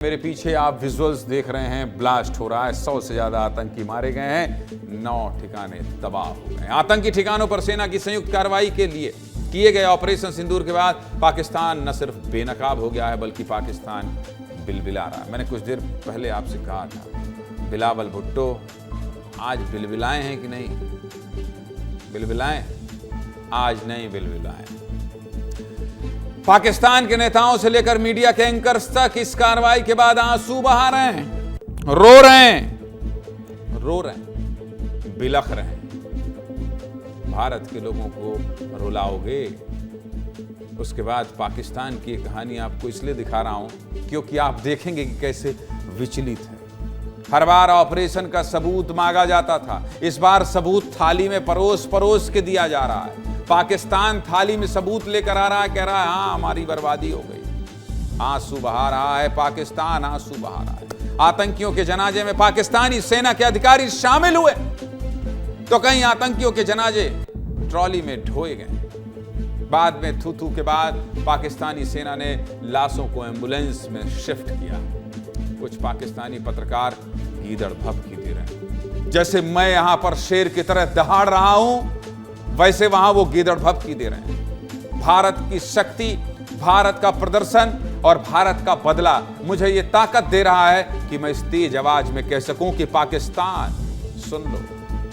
मेरे पीछे आप विजुअल्स देख रहे हैं, ब्लास्ट हो रहा है। 100 से ज्यादा आतंकी मारे गए हैं, 9 ठिकाने तबाह हो गए। आतंकी ठिकानों पर सेना की संयुक्त कार्रवाई के लिए किए गए ऑपरेशन सिंदूर के बाद पाकिस्तान न सिर्फ बेनकाब हो गया है बल्कि पाकिस्तान बिलबिला रहा है। मैंने कुछ देर पहले आपसे कहा था, बिलावल भुट्टो आज बिलबिलाए हैं कि नहीं? बिलबिलाए? आज नहीं बिलबिलाए। पाकिस्तान के नेताओं से लेकर मीडिया के एंकर्स तक इस कार्रवाई के बाद आंसू बहा रहे हैं, रो रहे हैं, बिलख रहे हैं। भारत के लोगों को रुलाओगे? उसके बाद पाकिस्तान की कहानी आपको इसलिए दिखा रहा हूं क्योंकि आप देखेंगे कि कैसे विचलित है। हर बार ऑपरेशन का सबूत मांगा जाता था, इस बार सबूत थाली में परोस के दिया जा रहा है। पाकिस्तान थाली में सबूत लेकर आ रहा है, कह रहा है हाँ हमारी बर्बादी हो गई। आंसू बहा रहा है पाकिस्तान, आंसू बहा रहा है। आतंकियों के जनाजे में पाकिस्तानी सेना के अधिकारी शामिल हुए तो कई आतंकियों के जनाजे ट्रॉली में ढोए गए। बाद में थू के बाद पाकिस्तानी सेना ने लाशों को एम्बुलेंस में शिफ्ट किया। कुछ पाकिस्तानी पत्रकार गीदड़ भभकी दे रहे हैं, जैसे मैं यहां पर शेर की तरह दहाड़ रहा हूं वैसे वहां वो गीदड़ भभकी दे रहे हैं। भारत की शक्ति, भारत का प्रदर्शन और भारत का बदला मुझे ये ताकत दे रहा है कि मैं इस तेज आवाज में कह सकूं कि पाकिस्तान सुन लो,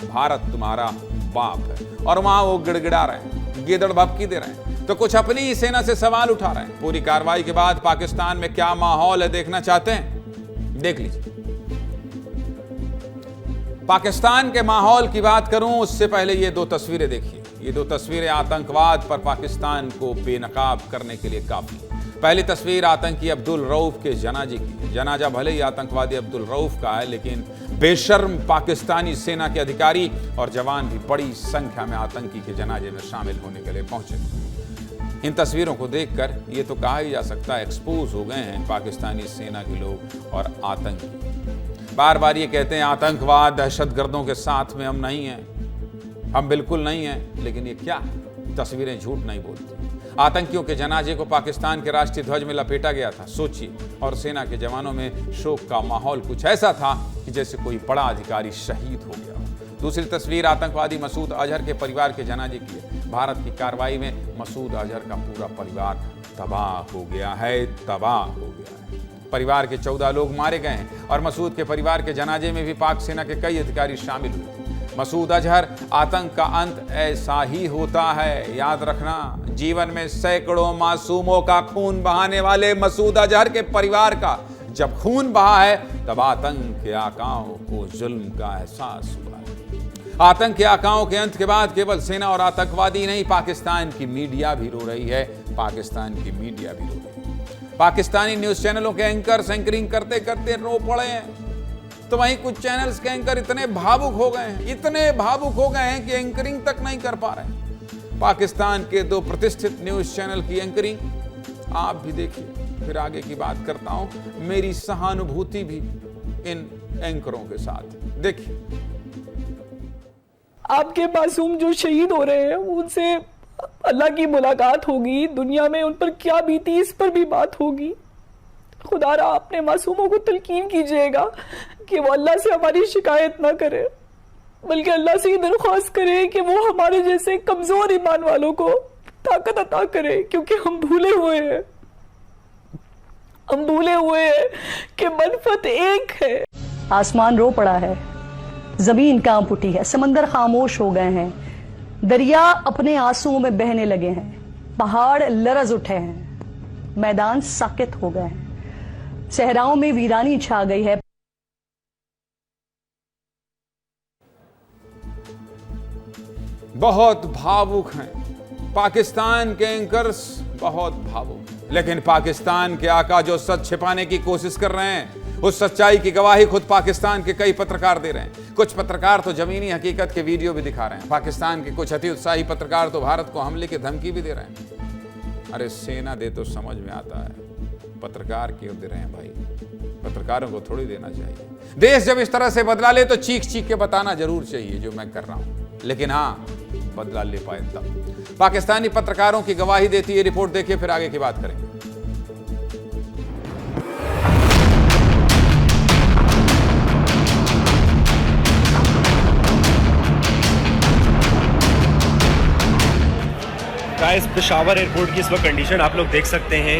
भारत तुम्हारा बाप है। और वहां वो गिड़गिड़ा रहे हैं, गीदड़ भभकी दे रहे हैं। तो कुछ अपनी ही सेना से सवाल उठा रहे हैं। पूरी कार्रवाई के बाद पाकिस्तान में क्या माहौल है देखना चाहते हैं? देख लीजिए। पाकिस्तान के माहौल की बात करूं उससे पहले ये 2 तस्वीरें देखिए। ये 2 तस्वीरें आतंकवाद पर पाकिस्तान को बेनकाब करने के लिए काफी। पहली तस्वीर आतंकी अब्दुल रऊफ के जनाजे की है। जनाजा भले ही आतंकवादी अब्दुल रऊफ का है, लेकिन बेशर्म पाकिस्तानी सेना के अधिकारी और जवान भी बड़ी संख्या में आतंकी के जनाजे में शामिल होने के लिए पहुंचे। इन तस्वीरों को देखकर ये तो कहा ही जा सकता है एक्सपोज हो गए हैं पाकिस्तानी सेना के लोग और आतंकी। बार बार ये कहते हैं आतंकवाद दहशतगर्दों के साथ में हम नहीं हैं, हम बिल्कुल नहीं हैं, लेकिन ये क्या तस्वीरें झूठ नहीं बोलती। आतंकियों के जनाजे को पाकिस्तान के राष्ट्रीय ध्वज में लपेटा गया था, सोचिए, और सेना के जवानों में शोक का माहौल कुछ ऐसा था कि जैसे कोई बड़ा अधिकारी शहीद हो गया हो। दूसरी तस्वीर आतंकवादी मसूद अजहर के परिवार के जनाजे की है। भारत की कार्रवाई में मसूद अजहर का पूरा परिवार तबाह हो गया है, तबाह हो गया है। परिवार के 14 लोग मारे गए हैं और मसूद के परिवार के जनाजे में भी पाक सेना के कई अधिकारी शामिल हुए थे। मसूद अजहर, आतंक का अंत ऐसा ही होता है, याद रखना। जीवन में सैकड़ों मासूमों का खून बहाने वाले मसूद अजहर के परिवार का जब खून बहा है तब आतंक के आकाओं को जुल्म का एहसास हुआ है। आतंक के आकाओं के अंत के बाद केवल सेना और आतंकवादी नहीं, पाकिस्तान की मीडिया भी रो रही है। पाकिस्तान की मीडिया भी रो रही है। पाकिस्तानी न्यूज चैनलों के एंकर एंकरिंग करते करते रो पड़े हैं, तो वहीं कुछ चैनल्स के एंकर इतने भावुक हो गए हैं कि एंकरिंग तक नहीं कर पा रहे। पाकिस्तान के 2 प्रतिष्ठित न्यूज चैनल की एंकरिंग आप भी देखिए, फिर आगे की बात करता हूं। मेरी सहानुभूति भी इन एंकरों के साथ। देखिए, आपके मासूम जो शहीद हो रहे हैं उनसे अल्लाह की मुलाकात होगी, दुनिया में उन पर क्या बीती इस पर भी बात होगी। खुदारा अपने मासूमों को तलकीन कीजिएगा कि वो अल्लाह से हमारी शिकायत ना करे, बल्कि अल्लाह से ये दरख्वास्त करे कि वो हमारे जैसे कमजोर ईमान वालों को ताकत अता करे, क्योंकि हम भूले हुए हैं कि मनफत एक है। आसमान रो पड़ा है, जमीन कांप उठी है, समंदर खामोश हो गए हैं, दरिया अपने आंसुओं में बहने लगे हैं, पहाड़ लरज उठे हैं, मैदान साकित हो गए हैं, सहराओं में वीरानी छा गई है। बहुत भावुक हैं पाकिस्तान के एंकर्स, बहुत भावुक हैं। लेकिन पाकिस्तान के आका जो सच छिपाने की कोशिश कर रहे हैं, उस सच्चाई की गवाही खुद पाकिस्तान के कई पत्रकार दे रहे हैं। कुछ पत्रकार तो जमीनी हकीकत के वीडियो भी दिखा रहे हैं। पाकिस्तान के कुछ अति उत्साही पत्रकार तो भारत को हमले की धमकी भी दे रहे हैं। अरे सेना दे तो समझ में आता है, पत्रकार क्यों दे रहे हैं भाई? पत्रकारों को थोड़ी देना चाहिए। देश जब इस तरह से बदला ले तो चीख के बताना जरूर चाहिए जो मैं कर रहा हूं, लेकिन हाँ बदला ले पाए तब। पाकिस्तानी पत्रकारों की गवाही देती है रिपोर्ट, देखिए फिर आगे की बात करेंगे। गाइस पेशावर एयरपोर्ट की इस वक्त कंडीशन आप लोग देख सकते हैं।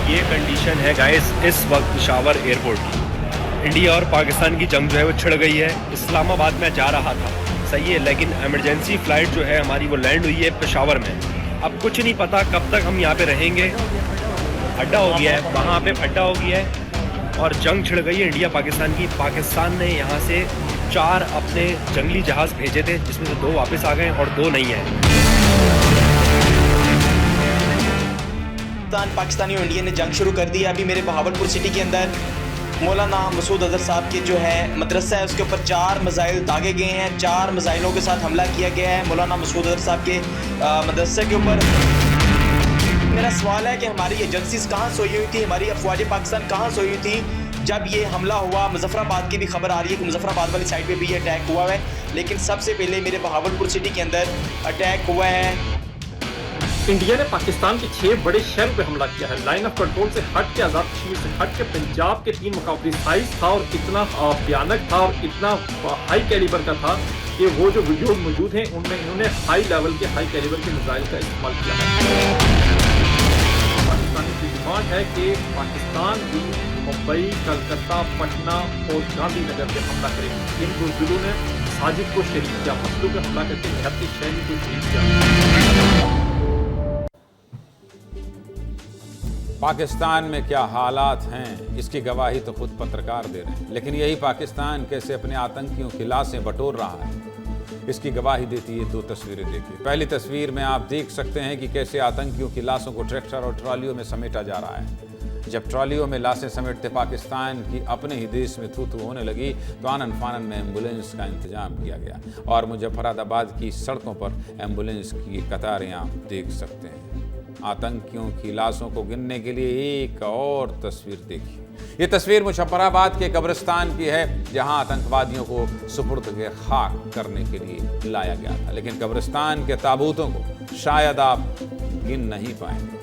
ये कंडीशन है गाइस इस वक्त पेशावर एयरपोर्ट की। इंडिया और पाकिस्तान की जंग जो है वो छिड़ गई है। इस्लामाबाद में जा रहा था, सही है, लेकिन इमरजेंसी फ़्लाइट जो है हमारी वो लैंड हुई है पेशावर में। अब कुछ नहीं पता कब तक हम यहाँ पे रहेंगे। अड्डा हो गया है, वहाँ पे अड्डा हो गया है और जंग छिड़ गई है इंडिया पाकिस्तान की। पाकिस्तान ने यहाँ से 4 अपने जंगली जहाज़ भेजे थे, जिसमें से 2 वापस आ गए और 2 नहीं है। पाकिस्तानी और इंडिया ने जंग शुरू कर दी है। अभी मेरे बहावलपुर सिटी के अंदर मौलाना मसूद अजहर साहब के जो है मदरसा है, उसके ऊपर 4 मिसाइल दागे गए हैं। 4 मिसाइलों के साथ हमला किया गया है मौलाना मसूद अजहर साहब के मदरसे के ऊपर। मेरा सवाल है कि हमारी एजेंसीज कहाँ सोई हुई थी, हमारी अफवाज पाकिस्तान कहाँ सोई हुई थी जब ये हमला हुआ। मुजफ्फराबाद की भी खबर आ रही है कि मुजफ्फराबाद वाली साइड पे भी ये अटैक हुआ है, लेकिन सबसे पहले मेरे बहावलपुर सिटी के अंदर अटैक हुआ है। इंडिया ने पाकिस्तान के 6 बड़े शहरों पे हमला किया है। लाइन ऑफ कंट्रोल से हट के, आज़ाद कश्मीर से हट के पंजाब के 3 मकाम प्रिसाइज था और इतना भयानक था और इतना हाई कैलिबर का था कि वो जो वीडियोज मौजूद हैं उनमें इन्होंने हाई लेवल के हाई कैलिबर के मिसाइल का इस्तेमाल किया है। पाकिस्तानी की डिमांड है कि पाकिस्तान भी मुंबई, कलकत्ता, पटना और गांधीनगर पे हमला करे। इन बुज़दिलों ने साजिद को शहीद किया, मसलू पे हमला करके निहत्ती शहरी को शहीद किया। पाकिस्तान में क्या हालात हैं, इसकी गवाही तो खुद पत्रकार दे रहे हैं। लेकिन यही पाकिस्तान कैसे अपने आतंकियों की लाशें बटोर रहा है, इसकी गवाही देती है 2 तस्वीरें देखिए। पहली तस्वीर में आप देख सकते हैं कि कैसे आतंकियों की लाशों को ट्रैक्टर और ट्रॉलियों में समेटा जा रहा है। जब ट्रॉलियों में लाशें समेटते पाकिस्तान की अपने ही देश में थू थू होने लगी तो आनन फानन में एम्बुलेंस का इंतजाम किया गया और मुजफ्फराबाद की सड़कों पर एम्बुलेंस की कतारें आप देख सकते हैं। आतंकियों की लाशों को गिनने के लिए एक और तस्वीर देखिए। ये तस्वीर मुजफ्फराबाद के कब्रिस्तान की है, जहां आतंकवादियों को सुपुर्द के खाक करने के लिए लाया गया था। लेकिन कब्रिस्तान के ताबूतों को शायद आप गिन नहीं पाएंगे।